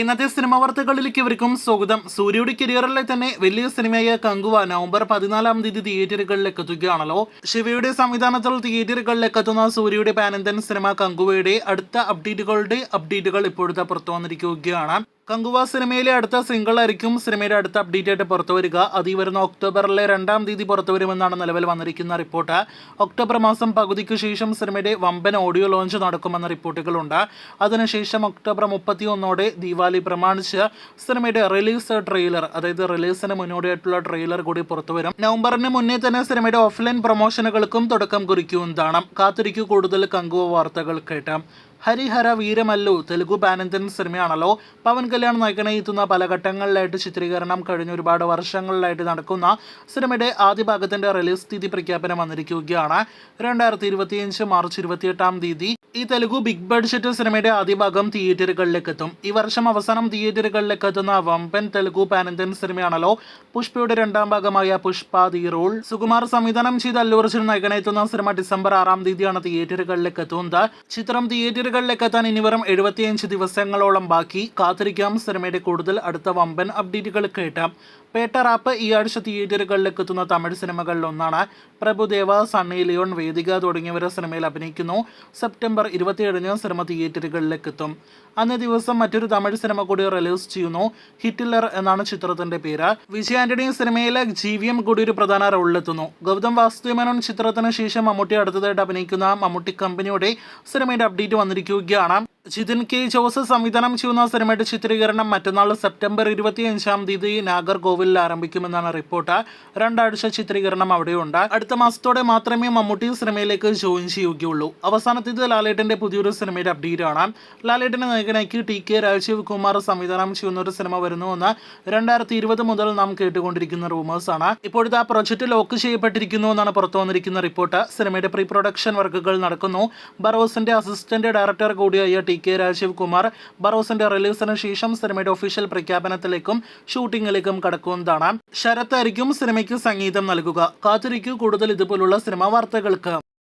ഇന്നത്തെ സിനിമാ വാർത്തകളിലേക്ക് ഇവർക്കും സ്വാഗതം. സൂര്യയുടെ കരിയറിലെ തന്നെ വലിയ സിനിമയായ കങ്കുവ നവംബർ 14 തീയതി തിയേറ്ററുകളിലേക്ക് എത്തുകയാണല്ലോ. ശിവയുടെ സംവിധാനത്തിൽ തിയേറ്ററുകളിലേക്ക് എത്തുന്ന സൂര്യയുടെ പാനന്തൻ സിനിമ കങ്കുവയുടെ അടുത്ത അപ്ഡേറ്റുകൾ ഇപ്പോഴത്തെ പുറത്തു വന്നിരിക്കുകയാണ്. കങ്കുവ സിനിമയിലെ അടുത്ത സിംഗിൾ ആയിരിക്കും സിനിമയുടെ അടുത്ത അപ്ഡേറ്റ് ആയിട്ട് പുറത്തു വരിക. അത് ഈ വരുന്ന ഒക്ടോബറിലെ 2 തീയതി പുറത്തു വരുമെന്നാണ് നിലവിൽ വന്നിരിക്കുന്ന റിപ്പോർട്ട്. ഒക്ടോബർ മാസം പകുതിക്ക് ശേഷം സിനിമയുടെ വമ്പൻ ഓഡിയോ ലോഞ്ച് നടക്കുമെന്ന റിപ്പോർട്ടുകളുണ്ട്. അതിനുശേഷം ഒക്ടോബർ 31 ദീപാവലി പ്രമാണിച്ച് സിനിമയുടെ റിലീസ് ട്രെയിലർ, അതായത് റിലീസിന് മുന്നോടിയായിട്ടുള്ള ട്രെയിലർ കൂടി പുറത്തുവരും. നവംബറിന് മുന്നേ തന്നെ സിനിമയുടെ ഓഫ്ലൈൻ പ്രൊമോഷനുകൾക്കും തുടക്കം കുറിക്കുന്നതാണ്. കാത്തിരിക്കൂ കൂടുതൽ കങ്കുവ വാർത്തകൾ കേട്ടാം. ഹരിഹര വീരമല്ലു തെലുഗു പാനന്തൻ സിനിമയാണല്ലോ. പവൻ കല്യാൺ നായകനായി എത്തുന്ന പല ഘട്ടങ്ങളിലായിട്ട് ചിത്രീകരണം കഴിഞ്ഞ ഒരുപാട് വർഷങ്ങളിലായിട്ട് നടക്കുന്ന സിനിമയുടെ ആദ്യ ഭാഗത്തിന്റെ റിലീസ് തീയതി പ്രഖ്യാപനം വന്നിരിക്കുകയാണ്. 2025 മാർച്ച് 28 തീയതി ഈ തെലുഗു ബിഗ് ബഡ്ജറ്റ് സിനിമയുടെ ആദ്യ ഭാഗം തിയേറ്ററുകളിലേക്ക് എത്തും. ഈ വർഷം അവസാനം തിയേറ്ററുകളിലേക്ക് എത്തുന്ന വമ്പൻ തെലുഗു പാനന്തൻ സിനിമയാണല്ലോ പുഷ്പയുടെ 2ാം ഭാഗമായ പുഷ്പ ദി റൂൾ. സുകുമാർ സംവിധാനം ചെയ്ത അല്ലു അർജുൻ നായകനായി എത്തുന്ന സിനിമ ഡിസംബർ 6 തീയതിയാണ് തിയേറ്ററുകളിലേക്ക് എത്തുന്നത്. ചിത്രം തിയേറ്ററുകളിലേക്ക് എത്താൻ ഇനി വെറും 75 ദിവസങ്ങളോളം ബാക്കി. കാത്തിരിക്കാം സിനിമയുടെ കൂടുതൽ അടുത്ത വമ്പൻ അപ്ഡേറ്റുകൾ കേട്ടാം. പേട്ട റാപ്പ് ഈ ആഴ്ച തിയേറ്ററുകളിലേക്ക് എത്തുന്ന തമിഴ് സിനിമകളിൽ ഒന്നാണ്. പ്രഭുദേവ, സണ്ണി ലിയോൺ, വേദിക തുടങ്ങിയവർ സിനിമയിൽ അഭിനയിക്കുന്നു. സെപ്റ്റംബർ 27 സിനിമ തിയേറ്ററുകളിലേക്ക് എത്തും. അന്നേ ദിവസം മറ്റൊരു തമിഴ് സിനിമ കൂടി റിലീസ് ചെയ്യുന്നു. ഹിറ്റ്ലർ എന്നാണ് ചിത്രത്തിന്റെ പേര്. വിജയ് ആന്റണി സിനിമയിലെ GVM കൂടി ഒരു പ്രധാന റോളിലെത്തുന്നു. ഗൗതം വാസുദേവൻ ചിത്രത്തിന് ശേഷം മമ്മൂട്ടി അടുത്തതായിട്ട് അഭിനയിക്കുന്ന മമ്മൂട്ടി കമ്പനിയുടെ സിനിമയുടെ അപ്ഡേറ്റ് വന്നിരിക്കുകയാണ്. ജിതിൻ കെ ജോസഫ് സംവിധാനം ചെയ്യുന്ന സിനിമയുടെ ചിത്രീകരണം മറ്റന്നാൾ സെപ്റ്റംബർ 25 തീയതി നാഗർകോവിലിൽ ആരംഭിക്കുമെന്നാണ് റിപ്പോർട്ട്. 2 ആഴ്ച ചിത്രീകരണം അവിടെയുണ്ട്. അടുത്ത മാസത്തോടെ മാത്രമേ മമ്മൂട്ടി സിനിമയിലേക്ക് ജോയിൻ ചെയ്യുകയുള്ളൂ. അവസാനത്തേത് ലാലേട്ടന്റെ പുതിയൊരു സിനിമയുടെ അപ്ഡേറ്റ് ആണ്. ലാലേട്ടന്റെ നായകനാക്കി TK രാജീവ് കുമാർ സംവിധാനം ചെയ്യുന്ന ഒരു സിനിമ വരുന്നുവെന്ന് 2020 മുതൽ നാം കേട്ടുകൊണ്ടിരിക്കുന്ന റൂമേഴ്സ് ആണ്. ഇപ്പോഴത്തെ ആ പ്രൊജക്ട് ലോക്ക് ചെയ്യപ്പെട്ടിരിക്കുന്നു എന്നാണ് പുറത്തു വന്നിരിക്കുന്ന റിപ്പോർട്ട്. സിനിമയുടെ പ്രീ പ്രൊഡക്ഷൻ വർക്കുകൾ നടക്കുന്നു. ബറോസിന്റെ അസിസ്റ്റന്റ് ഡയറക്ടർ കൂടിയായ TK രാജീവ് കുമാർ ബറോസിന്റെ റിലീസിന് ശേഷം സിനിമയുടെ ഒഫീഷ്യൽ പ്രഖ്യാപനത്തിലേക്കും ഷൂട്ടിങ്ങിലേക്കും കടക്കുന്നതാണ്. ശരത്തായിരിക്കും സിനിമയ്ക്ക് സംഗീതം നൽകുക. കാത്തിരിക്കൂ കൂടുതൽ ഇതുപോലുള്ള സിനിമാ വാർത്തകൾക്ക്.